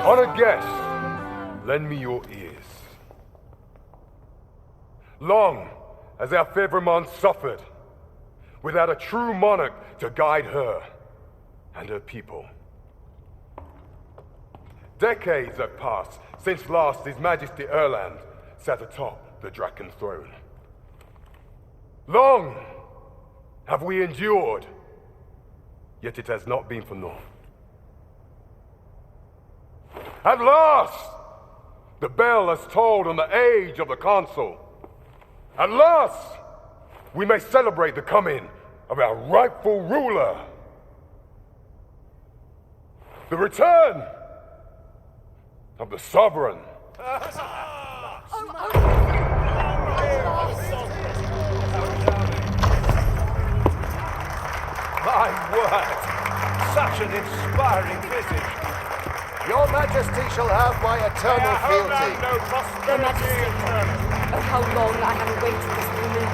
On a guess, lend me your ears. Long has our Fevrimon suffered, without a true monarch to guide her and her people. Decades have passed since last His Majesty Erland sat atop the Draken throne. Long have we endured, yet it has not been for naught. At last, the bell has tolled on the age of the console. At last, we may celebrate the coming of our rightful ruler. The return of the sovereign. My word! Such an inspiring visage. Your Majesty shall have my eternal fealty. Your Majesty, oh how long I have awaited this moment.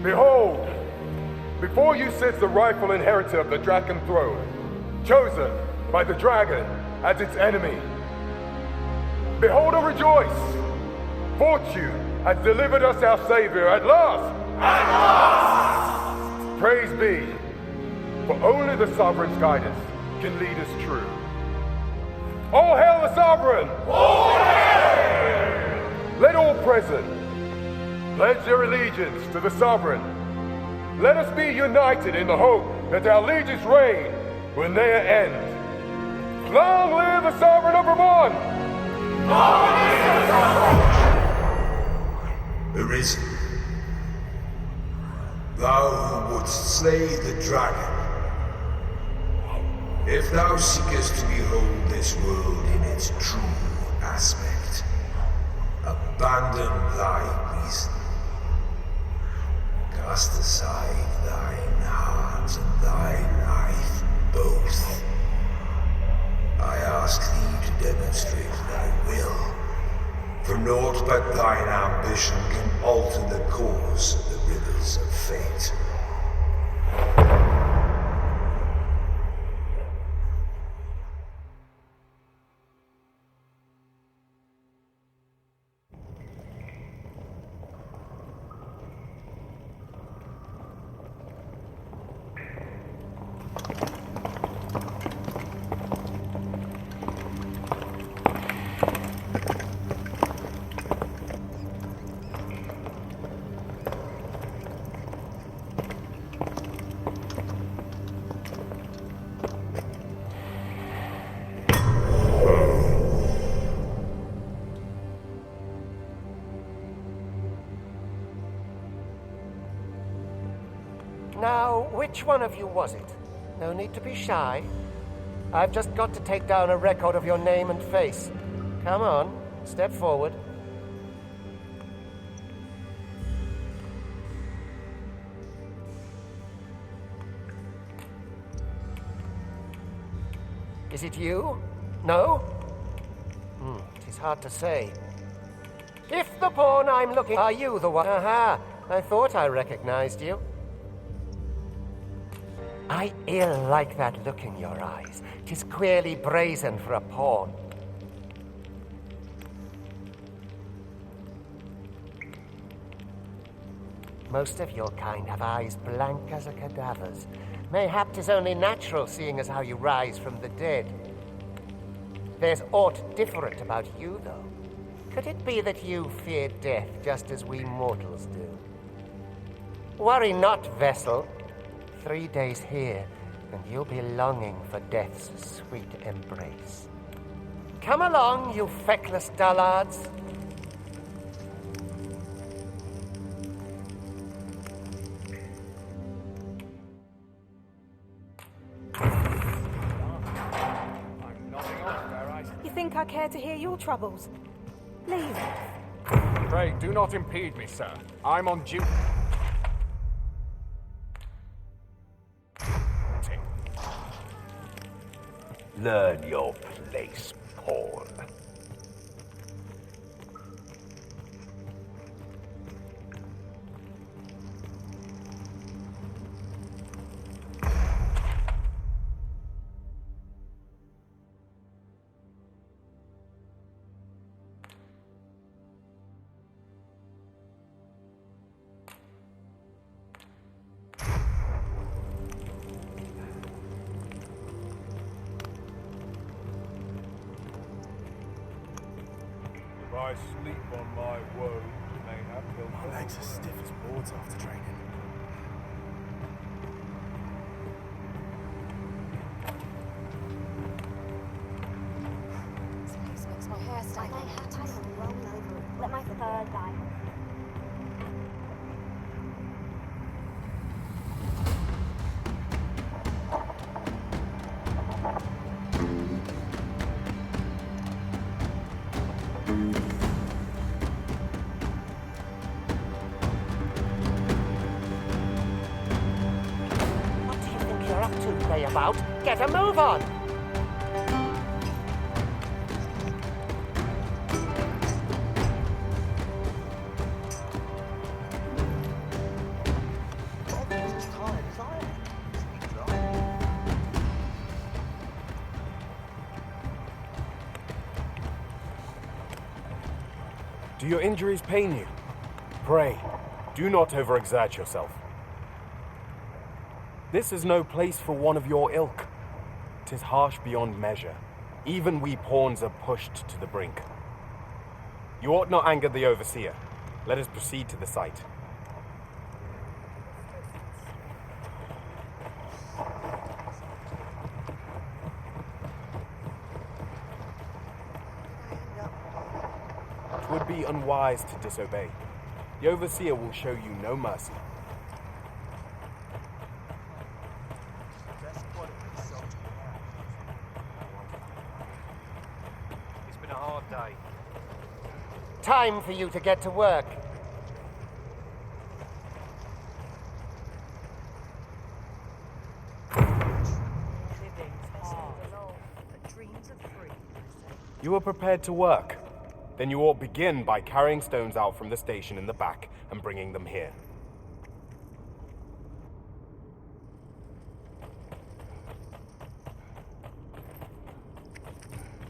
Behold, before you sits the rightful inheritor of the Draken throne, chosen by the dragon as its enemy. Behold and rejoice! Fortune has delivered us our Savior at last! At last! Praise be, for only the Sovereign's guidance can lead us true. All hail the Sovereign! All hail! Let all present pledge their allegiance to the Sovereign. Let us be united in the hope that our liege's reign will ne'er end. Long live the Sovereign of Vermont! Long live the Sovereign! Arisen, thou who wouldst slay the dragon, if thou seekest to behold this world in its true aspect, abandon thy reason. Cast aside thine heart and thy life both. I ask thee to demonstrate thy will, for naught but thine ambition can alter the course of the rivers of fate. Now, which one of you was it? No need to be shy. I've just got to take down a record of your name and face. Come on, step forward. Is it you? No? It is hard to say. If the pawn I'm looking... Are you the one? Aha! I thought I recognized you. I ill like that look in your eyes. 'Tis queerly brazen for a pawn. Most of your kind have eyes blank as a cadaver's. Mayhap 'tis only natural, seeing as how you rise from the dead. There's aught different about you, though. Could it be that you fear death just as we mortals do? Worry not, vessel. 3 days here, and you'll be longing for death's sweet embrace. Come along, you feckless dullards. You think I care to hear your troubles? Leave. Pray, do not impede me, sir. I'm on duty. Learn your place, Paul. If I sleep on my woes, mayhap he'll... My legs are stiff as boards after training. Please fix my hairstyle. My hat is roll over. Let my fur die. What do you think you're up to, layabout? Get a move on! Do your injuries pain you? Pray, do not overexert yourself. This is no place for one of your ilk. 'Tis harsh beyond measure. Even we pawns are pushed to the brink. You ought not anger the overseer. Let us proceed to the site. It would be unwise to disobey. The overseer will show you no mercy. It's been a hard day. Time for you to get to work. You are prepared to work. Then you ought begin by carrying stones out from the station in the back and bringing them here.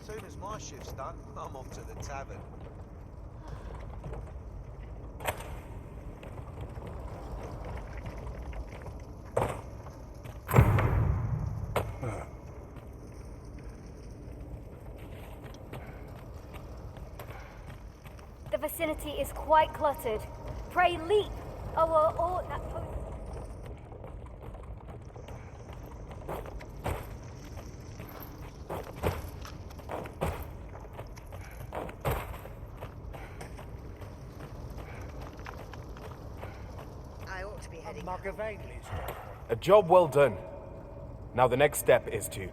As soon as my shift's done, I'm off to the tavern. The vicinity is quite cluttered. Pray leap! Oh, that... I ought to be heading. A job well done. Now the next step is to...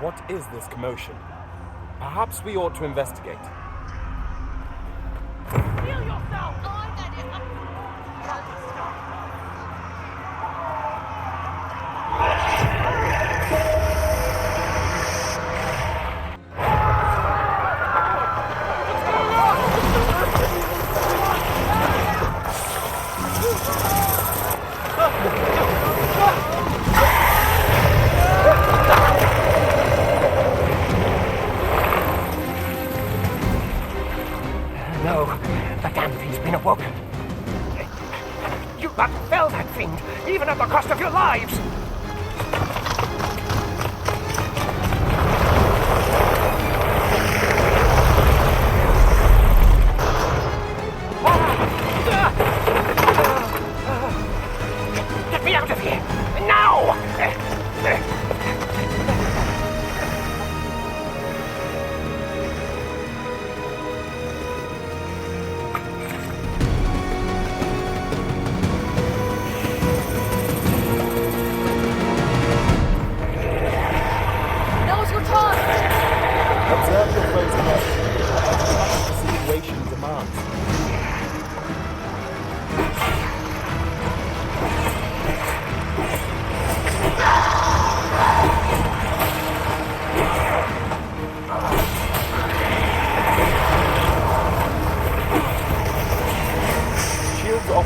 What is this commotion? Perhaps we ought to investigate. Heal yourself! No, the damn thing's been awoken. You must fell that fiend, even at the cost of your lives!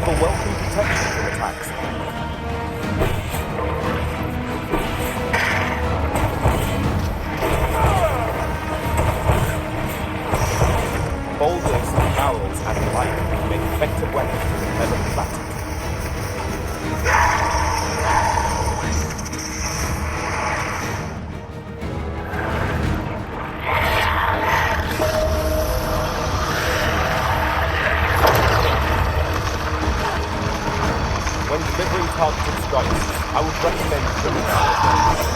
offer welcome protection from attacks. Boulders, barrels, and light make effective weapons never be flattened. When delivering targeted strikes, I would recommend trimming out.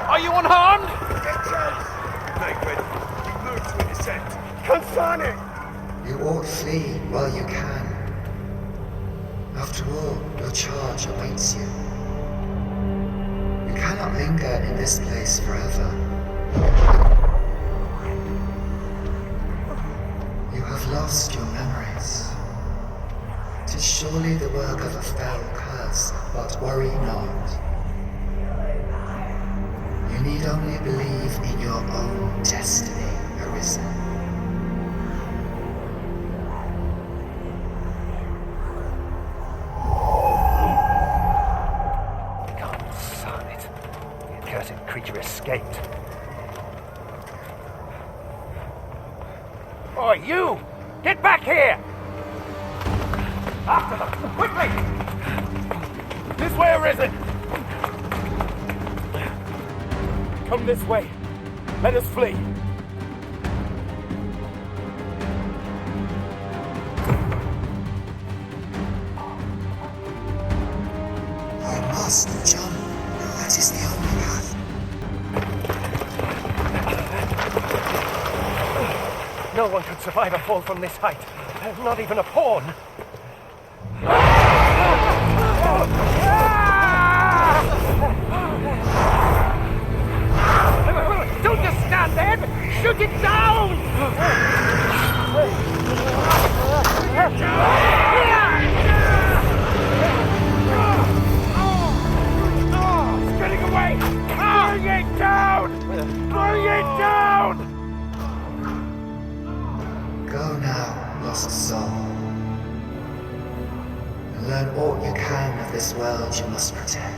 Are you unharmed? Naked. We move to intercept. Concerning! You ought flee while you can. After all, your charge awaits you. You cannot linger in this place forever. You have lost your memories. 'Tis surely the work of a fell curse, but worry not. You need only believe in your own destiny, Arisen. Son it. The accursed creature escaped. Oh, you! Get back here! After them! Quickly! This way, Arisen! Come this way. Let us flee. You must jump. That is the only path. No one could survive a fall from this height. Not even a pawn. Don't just stand there! Shoot it down! It's getting away! Bring it down! Bring it down! Go now, lost soul. And learn all you can of this world you must protect.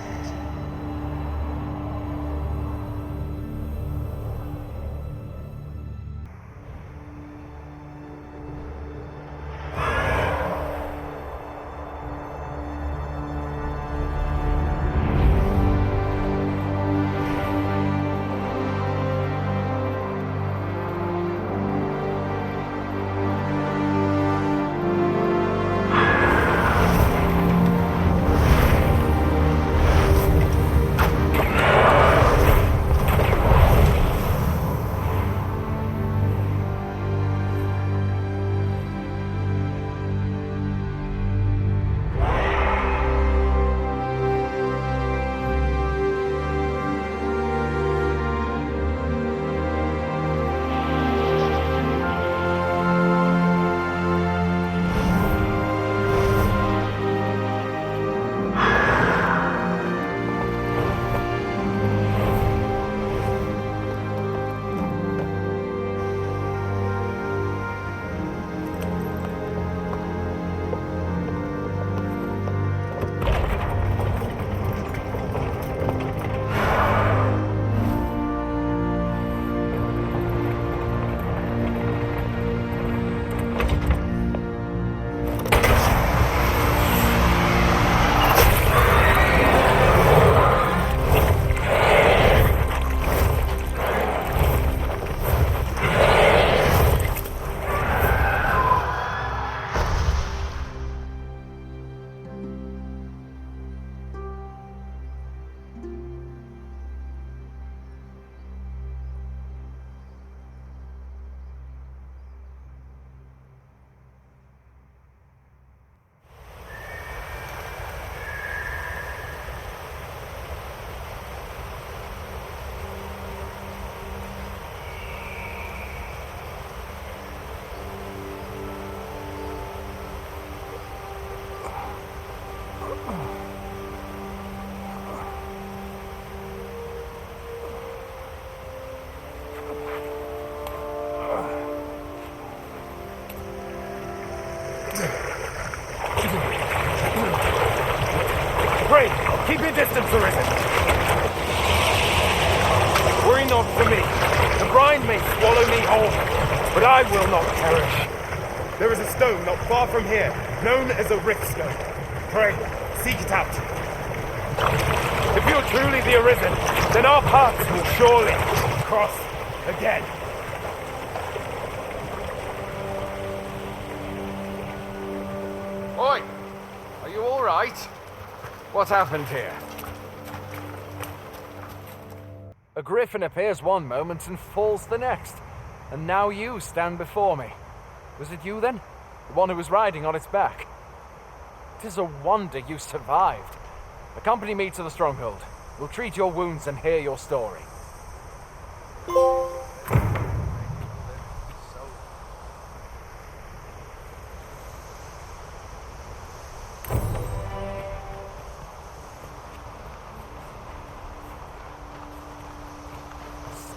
your distance, Arisen! Worry not for me. The brine may swallow me whole, but I will not perish. There is a stone not far from here, known as a rift stone. Pray, seek it out. If you're truly the Arisen, then our paths will surely cross again. Oi! Are you alright? What happened here? A griffin appears one moment and falls the next. And now you stand before me. Was it you then? The one who was riding on its back? It is a wonder you survived. Accompany me to the stronghold. We'll treat your wounds and hear your story.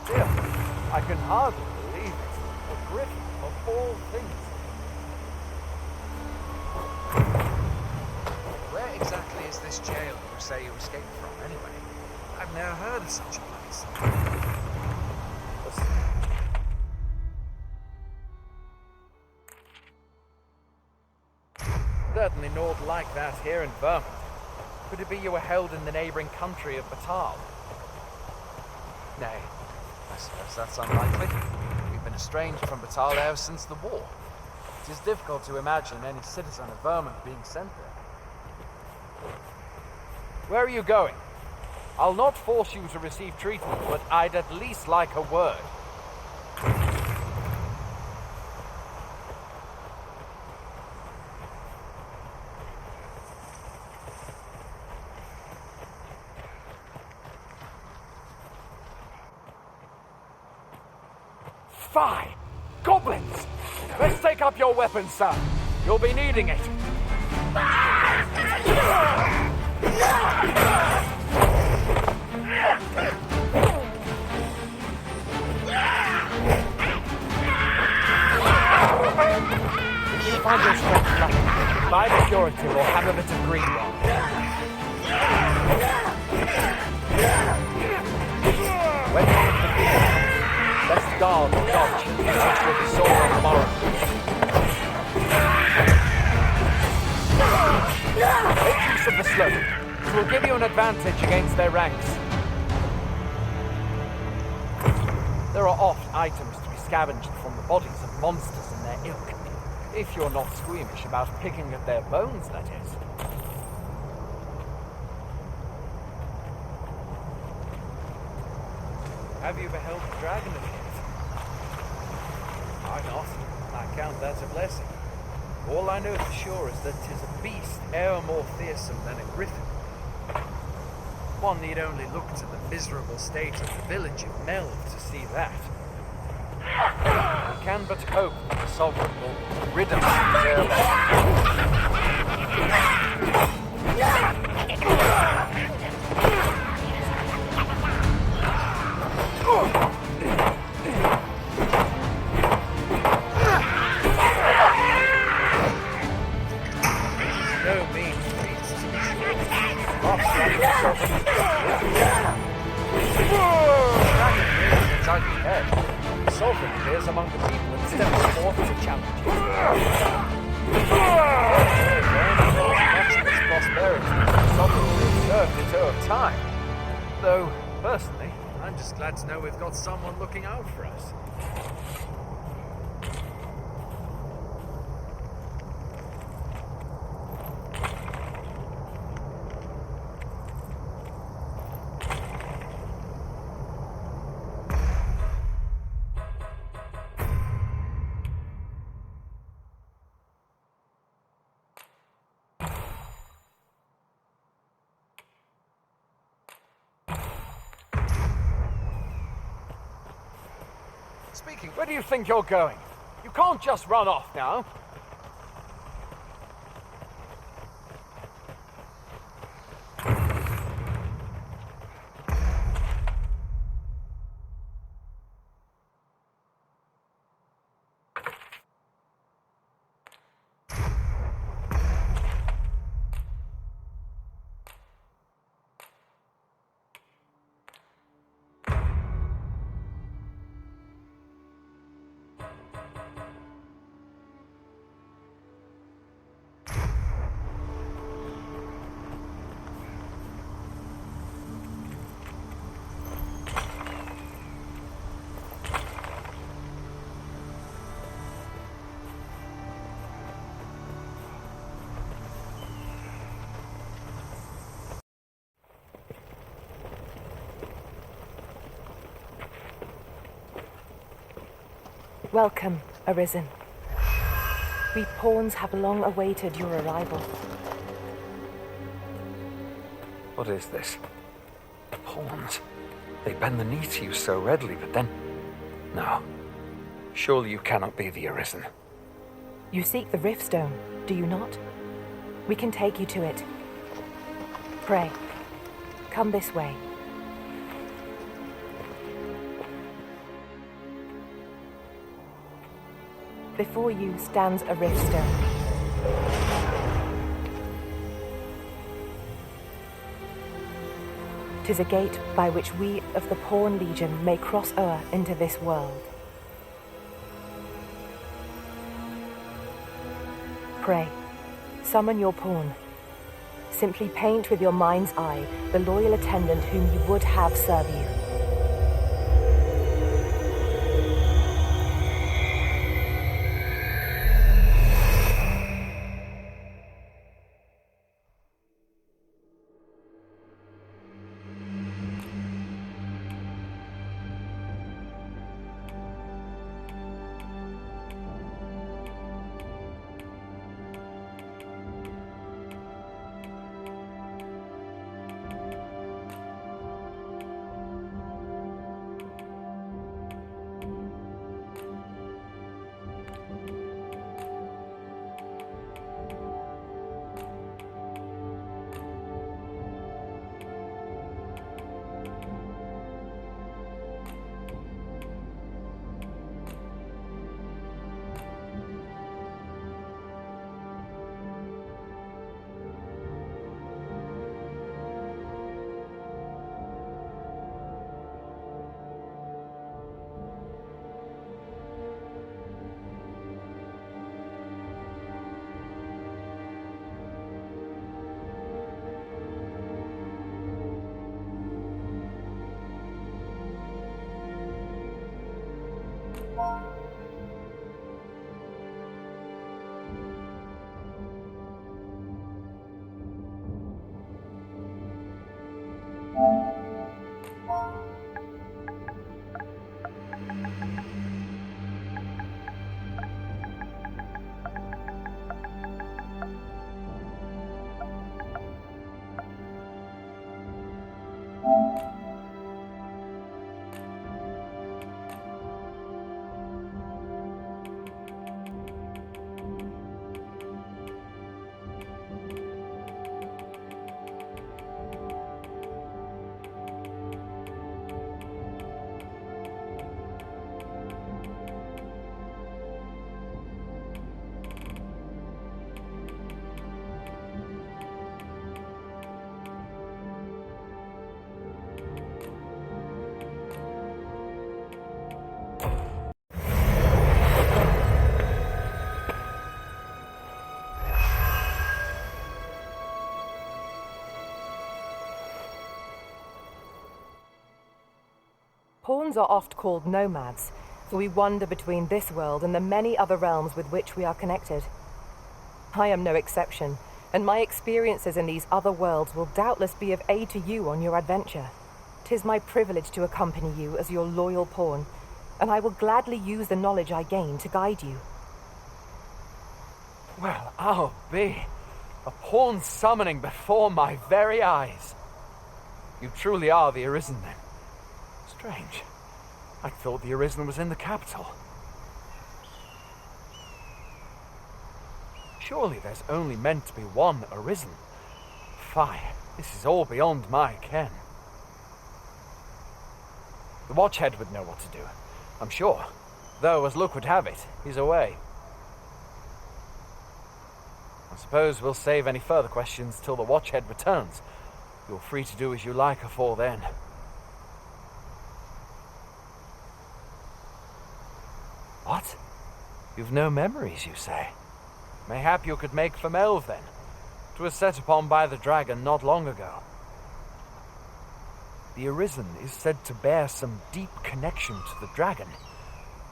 Still, I can hardly believe it. A griffin of all things. Where exactly is this jail you say you escaped from, anyway? I've never heard of such a place. Certainly naught like that here in Vermont. Could it be you were held in the neighbouring country of Batal? Nay, I suppose that's unlikely. We've been estranged from Batal ever since the war. It is difficult to imagine any citizen of Vermont being sent there. Where are you going? I'll not force you to receive treatment, but I'd at least like a word. Fie! Goblins! Let's take up your weapons, son. You'll be needing it. If you find your strength lacking, buy the curative or have a bit of green one. When you're defeated, let's guard or dodge, which will be sold on the morrow. Make use of the slope, which will give you an advantage against their ranks. There are oft items to be scavenged from the bodies of monsters in their ilk. If you're not squeamish about picking at their bones, that is. Have you beheld the dragon of yet? I not. I count that a blessing. All I know for sure is that 'tis a beast e'er more fearsome than a griffin. One need only look to the miserable state of the village of Melv to see that. We can but hope that the Sovereign will rid us of his airlock. No mean feats to be sure. Dragon rears its ugly head. The Sovereign appears among the people and steps forth to challenge it. Much of its prosperity, the Sovereign preserved its own time. Though, personally, I'm just glad to know we've got someone looking out for us. Speaking... Where do you think you're going? You can't just run off now. Welcome, Arisen. We pawns have long awaited your arrival. What is this? Pawns. They bend the knee to you so readily, but then... No. Surely you cannot be the Arisen. You seek the Riftstone, do you not? We can take you to it. Pray, come this way. Before you stands a Riftstone. "'Tis a gate by which we of the Pawn Legion may cross o'er into this world. Pray, summon your pawn. Simply paint with your mind's eye the loyal attendant whom you would have serve you. Pawns are oft called nomads, for we wander between this world and the many other realms with which we are connected. I am no exception, and my experiences in these other worlds will doubtless be of aid to you on your adventure. 'Tis my privilege to accompany you as your loyal pawn, and I will gladly use the knowledge I gain to guide you. Well, I'll be. A pawn summoning before my very eyes. You truly are the Arisen, then. Strange. I thought the Arisen was in the capital. Surely there's only meant to be one Arisen. Fie, this is all beyond my ken. The Watchhead would know what to do, I'm sure. Though, as luck would have it, he's away. I suppose we'll save any further questions till the Watchhead returns. You're free to do as you like afore then. What? You've no memories, you say? Mayhap you could make for Melve, then. 'Twas set upon by the dragon not long ago. The Arisen is said to bear some deep connection to the dragon.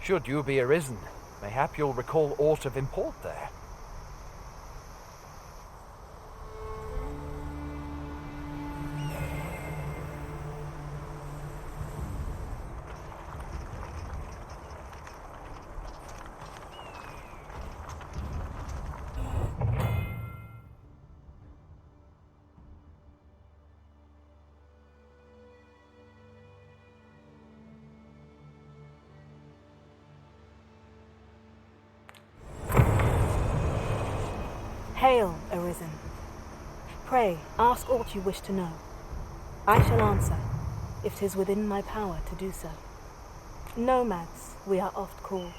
Should you be Arisen, mayhap you'll recall aught of import there. Hail, Arisen. Pray, ask aught you wish to know. I shall answer, if 'tis within my power to do so. Nomads, we are oft called.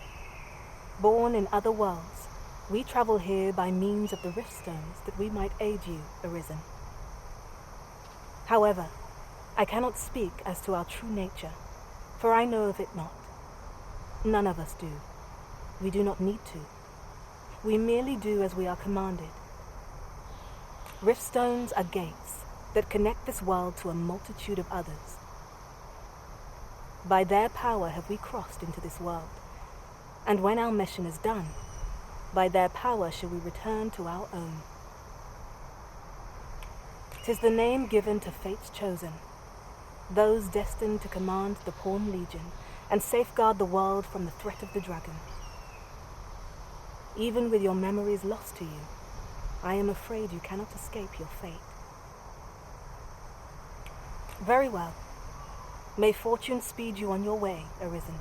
Born in other worlds, we travel here by means of the rift stones that we might aid you, Arisen. However, I cannot speak as to our true nature, for I know of it not. None of us do. We do not need to. We merely do as we are commanded. Rift stones are gates that connect this world to a multitude of others. By their power have we crossed into this world, and when our mission is done, by their power shall we return to our own. 'Tis the name given to fates chosen, those destined to command the Pawn Legion and safeguard the world from the threat of the dragon. Even with your memories lost to you, I am afraid you cannot escape your fate. Very well. May fortune speed you on your way, Arisen.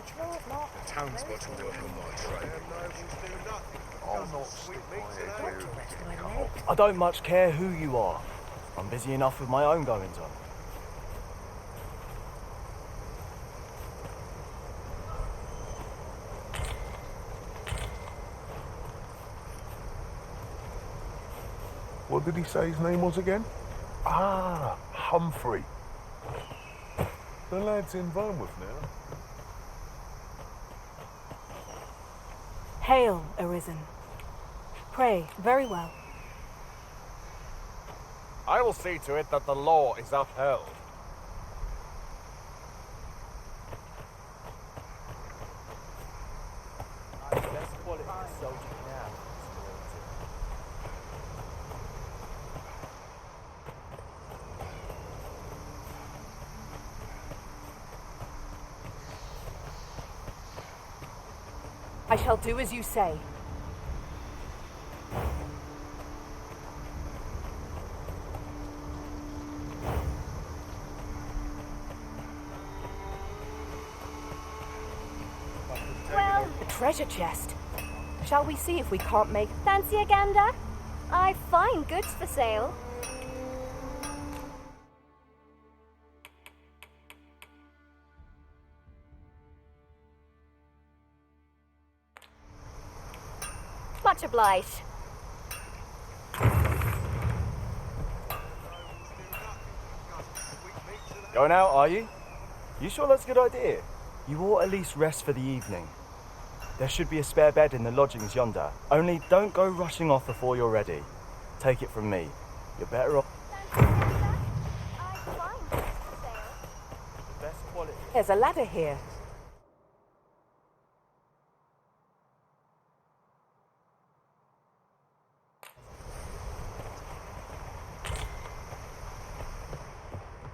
The townspeople will help our trade. I'll not stick my head here. I don't much care who you are. I'm busy enough with my own goings on. What did he say his name was again? Ah, Humphrey. The lad's in Vermouth now. Hail, Arisen. Pray, very well. I will see to it that the law is upheld. I shall do as you say. Well, a treasure chest. Shall we see if we can't make... Fancy a gander? I've fine goods for sale. Much obliged. Going out, are you? You sure that's a good idea? You ought at least rest for the evening. There should be a spare bed in the lodgings yonder. Only don't go rushing off before you're ready. Take it from me. You're better off... The best quality. There's a ladder here.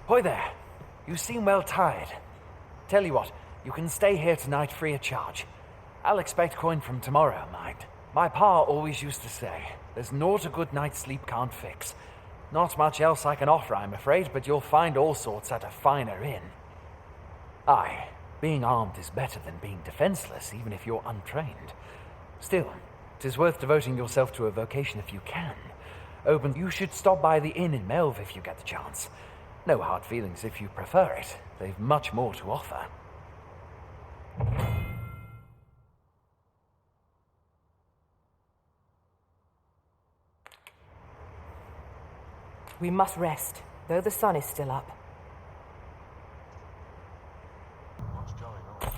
Hoy there. You seem well tired. Tell you what, you can stay here tonight free of charge. I'll expect coin from tomorrow, mind. My pa always used to say, there's naught a good night's sleep can't fix. Not much else I can offer, I'm afraid, but you'll find all sorts at a finer inn. Aye, being armed is better than being defenseless, even if you're untrained. Still, 'tis worth devoting yourself to a vocation if you can. You should stop by the inn in Melve if you get the chance. No hard feelings if you prefer it. They've much more to offer. We must rest, though the sun is still up. What's going on?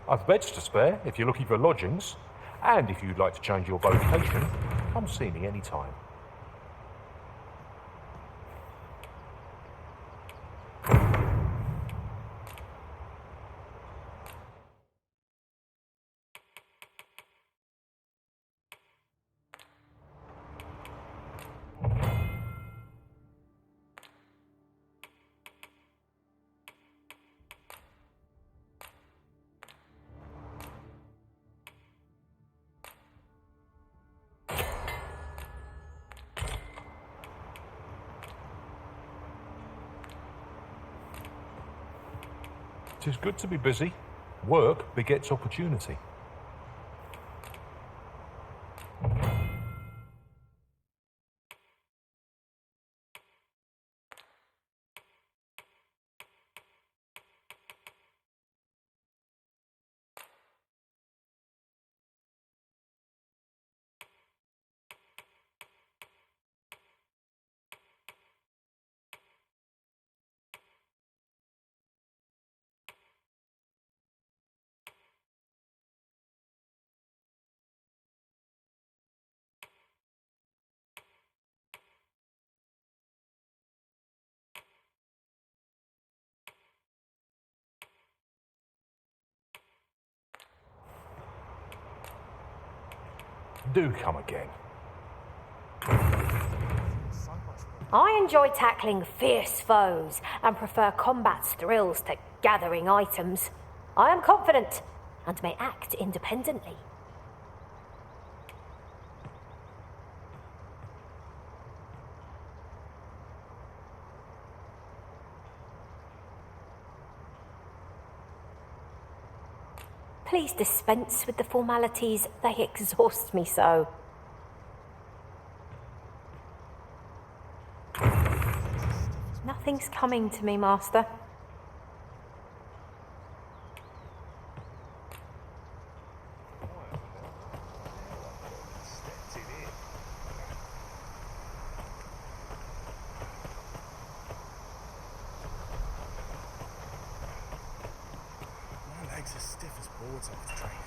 I've beds to spare if you're looking for lodgings, and if you'd like to change your vocation, come see me any time. It's good to be busy. Work begets opportunity. Do come again. I enjoy tackling fierce foes and prefer combat's thrills to gathering items. I am confident and may act independently. Please dispense with the formalities. They exhaust me so. Nothing's coming to me, Master. My legs are stiff as boards after training.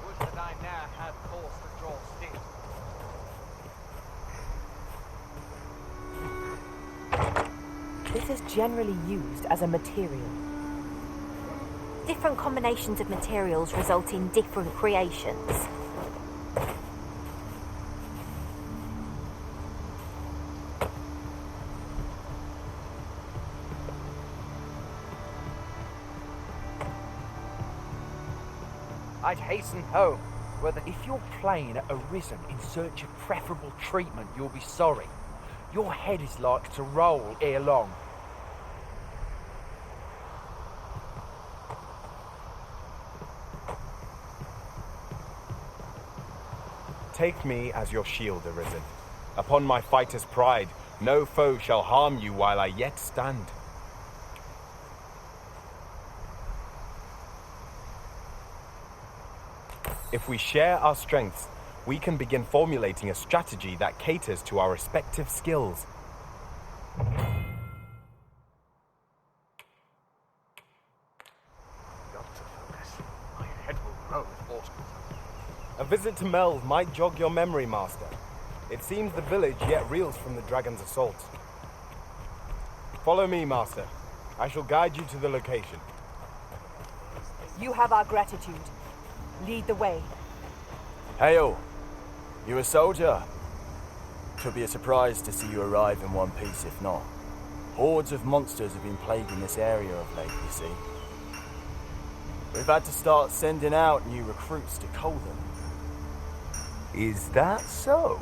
Would that I now had force to draw stick. This is generally used as a material. Different combinations of materials result in different creations. I'd hasten home, whether if you're playing at Arisen in search of preferable treatment, you'll be sorry. Your head is like to roll ere long. Take me as your shield, Arisen. Upon my fighter's pride, no foe shall harm you while I yet stand. If we share our strengths, we can begin formulating a strategy that caters to our respective skills. Got to focus. My head will grow with water. A visit to Mel might jog your memory, Master. It seems the village yet reels from the dragon's assault. Follow me, Master. I shall guide you to the location. You have our gratitude. Lead the way. Hail! You a soldier? Could be a surprise to see you arrive in one piece, if not. Hordes of monsters have been plaguing this area of late, you see. We've had to start sending out new recruits to cull them. Is that so?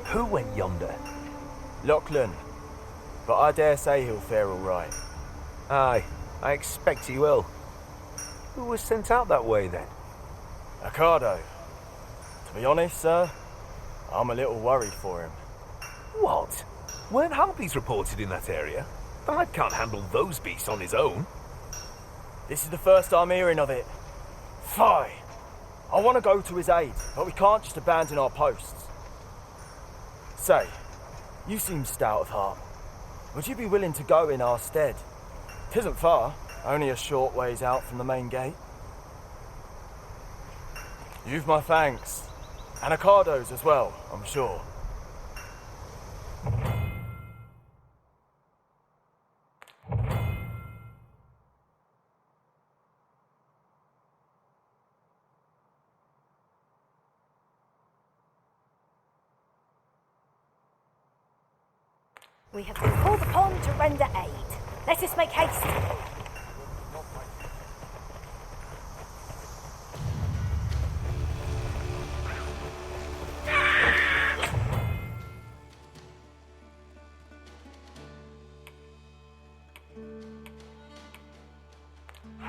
Who went yonder? Lachlan. But I dare say he'll fare all right. Aye, I expect he will. Who was sent out that way, then? Ricardo. To be honest, sir, I'm a little worried for him. What? Weren't harpies reported in that area? Bard can't handle those beasts on his own. This is the first I'm hearing of it. Fie! I want to go to his aid, but we can't just abandon our posts. Say, you seem stout of heart. Would you be willing to go in our stead? 'Tisn't far, only a short ways out from the main gate. You've my thanks. And Ricardo's as well, I'm sure. We have been called upon to render aid. Let us make haste.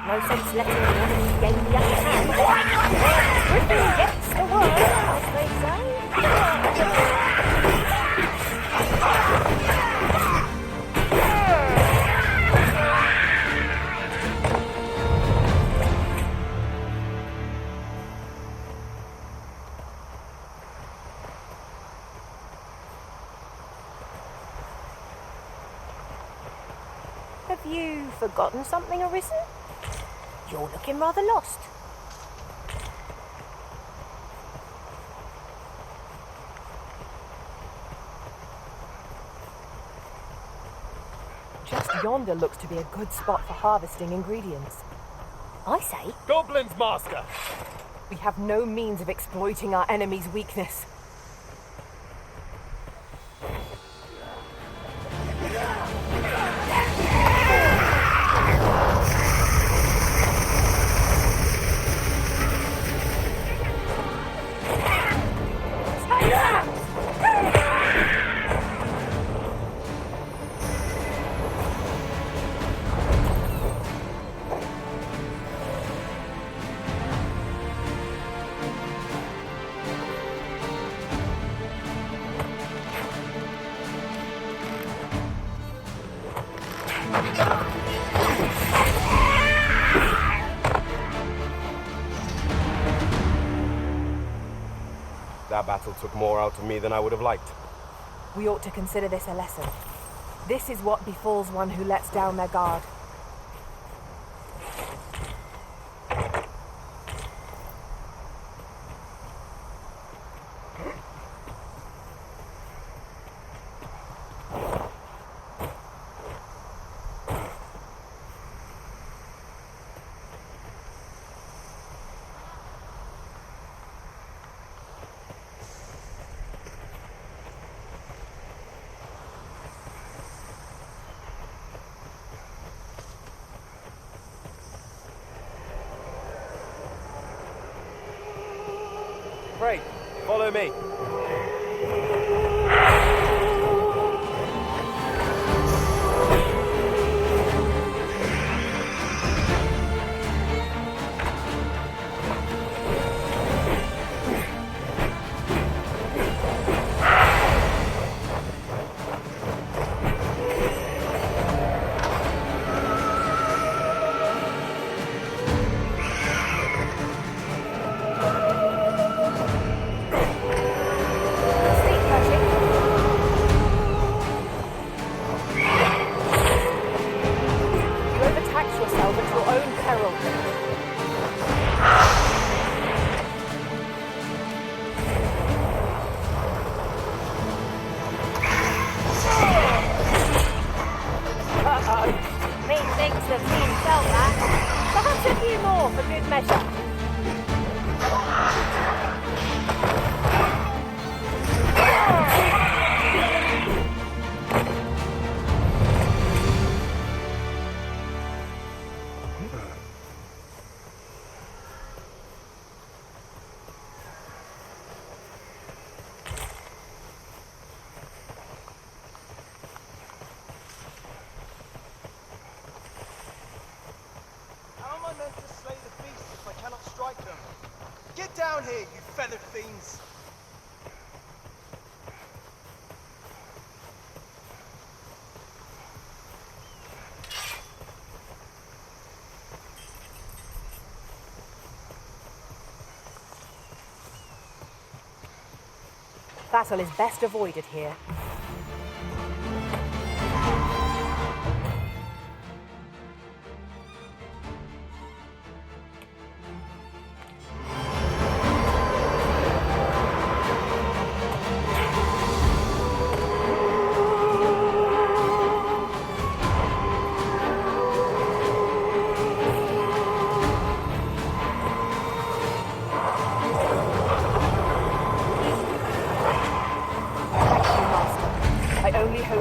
No sense letting the enemy gain the upper hand. Griffin gets the word, as they say. Have you forgotten something, Arisen? You're looking rather lost. Just yonder looks to be a good spot for harvesting ingredients. I say. Goblins, Master! We have no means of exploiting our enemy's weakness. battle took more out of me than I would have liked. We ought to consider this a lesson. This is what befalls one who lets down their guard. Great, follow me. Down here, you feathered fiends! Battle is best avoided here.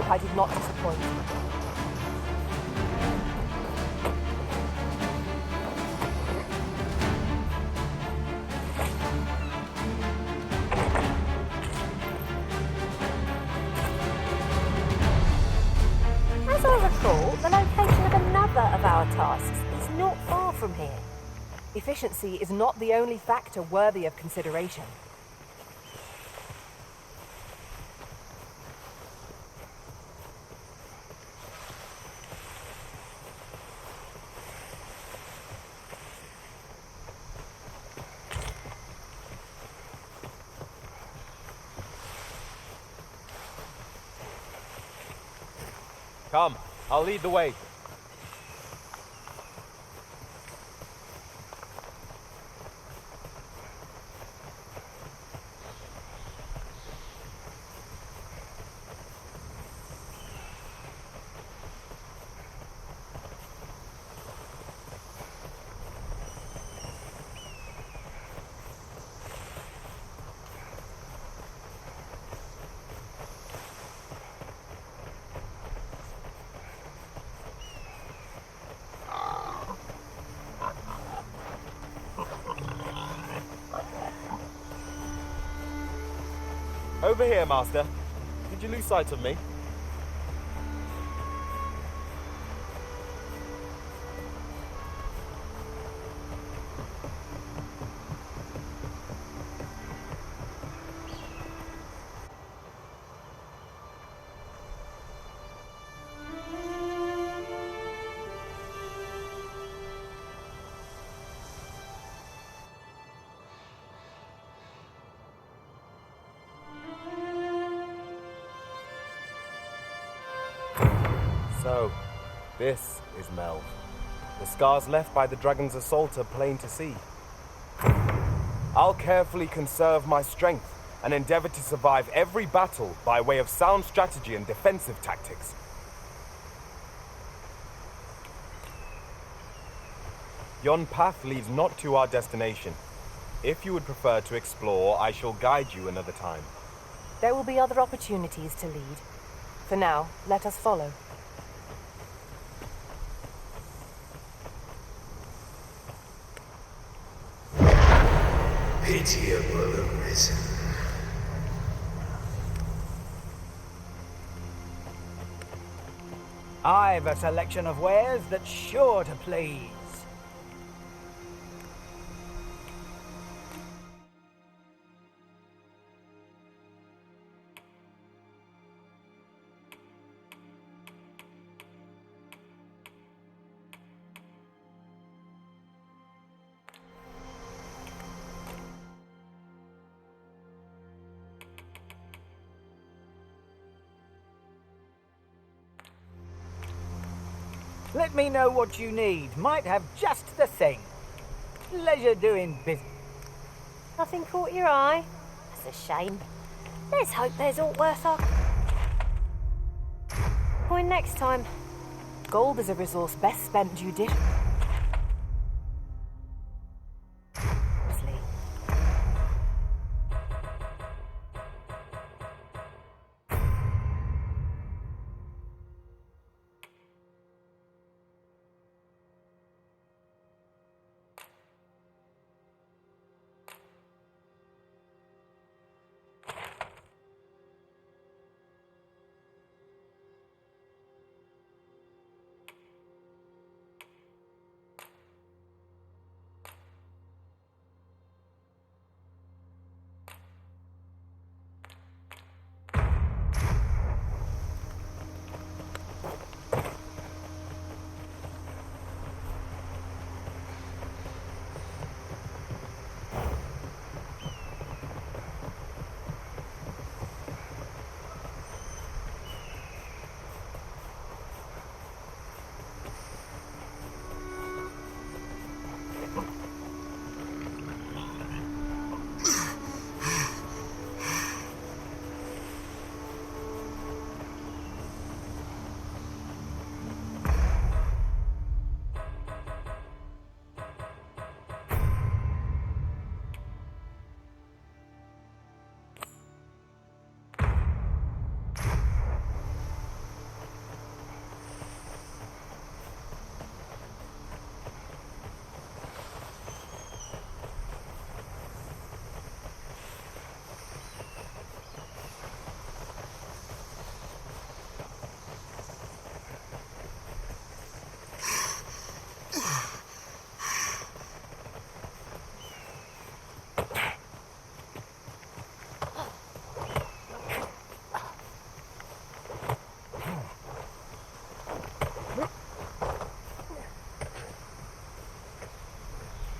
I did not disappoint. As I recall, the location of another of our tasks is not far from here. Efficiency is not the only factor worthy of consideration. Come, I'll lead the way. Over here, Master. Did you lose sight of me? So, this is Melv. The scars left by the dragon's assault are plain to see. I'll carefully conserve my strength and endeavor to survive every battle by way of sound strategy and defensive tactics. Yon path leads not to our destination. If you would prefer to explore, I shall guide you another time. There will be other opportunities to lead. For now, let us follow. Pitiable Arisen. I've a selection of wares that's sure to please. Let me know what you need. Might have just the thing. Pleasure doing business. Nothing caught your eye? That's a shame. Let's hope there's aught worth our coin next time. Gold is a resource best spent judiciously.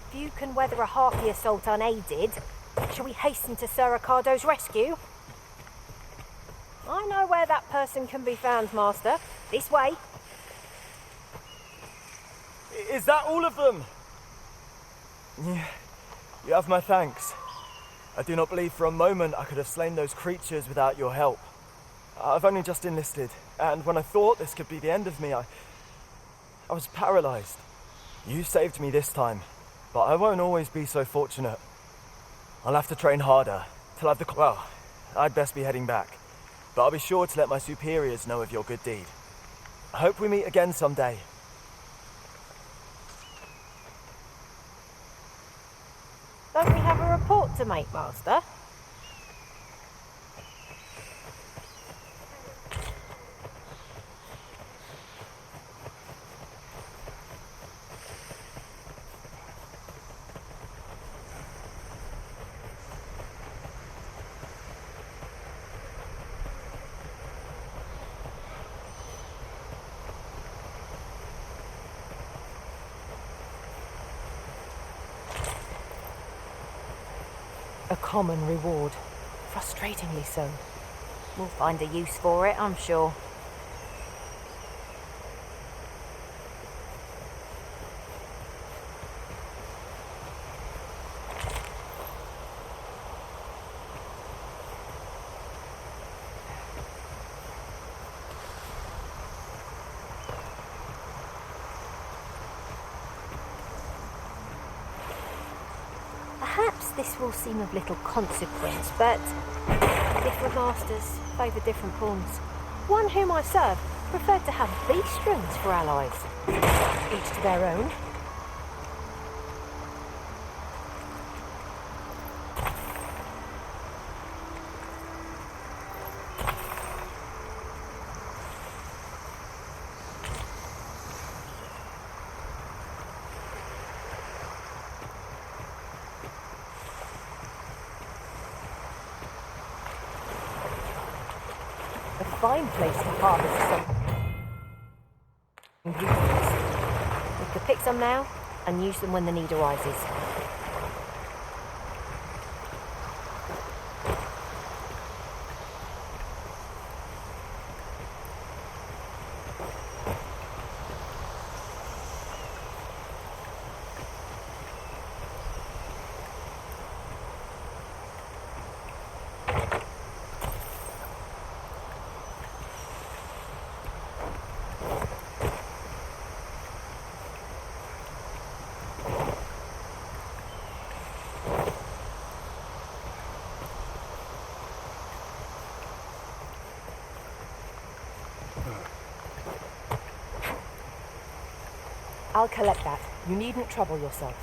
If you can weather a harpy assault unaided, shall we hasten to Sir Ricardo's rescue? I know where that person can be found, Master. This way. Is that all of them? Yeah, you have my thanks. I do not believe for a moment I could have slain those creatures without your help. I've only just enlisted, and when I thought this could be the end of me, I was paralyzed. You saved me this time, but I won't always be so fortunate. I'll have to train harder, till I've well, I'd best be heading back. But I'll be sure to let my superiors know of your good deed. I hope we meet again someday. Don't we have a report to make, Master? A common reward. Frustratingly so. We'll find a use for it, I'm sure. this will seem of little consequence, but different masters favour different pawns. One whom I serve preferred to have B-strings for allies. Each to their own. Fine place to harvest some ingredients. We could pick some now and use them when the need arises. I'll collect that. You needn't trouble yourself.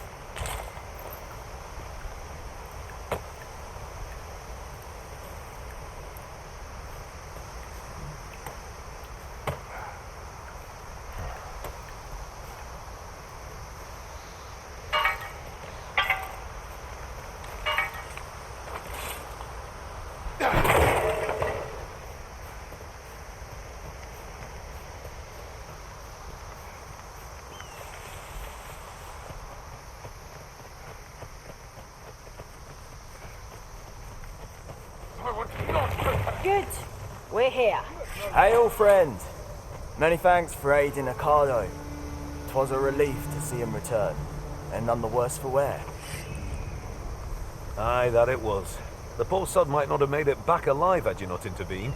Good. We're here. Hail, friend. Many thanks for aiding Ocado. 'Twas a relief to see him return, and none the worse for wear. Aye, that it was. The poor sod might not have made it back alive had you not intervened.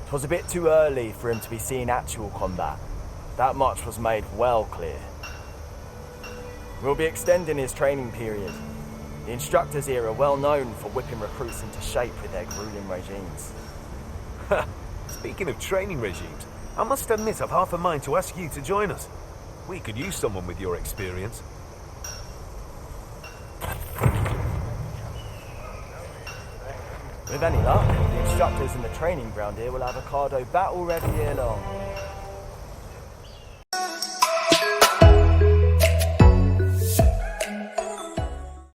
'Twas a bit too early for him to be seeing actual combat. That much was made well clear. We'll be extending his training period. The instructors here are well known for whipping recruits into shape with their grueling regimes. Speaking of training regimes, I must admit I've half a mind to ask you to join us. We could use someone with your experience. With any luck, the instructors in the training ground here will have Ocado battle ready ere long.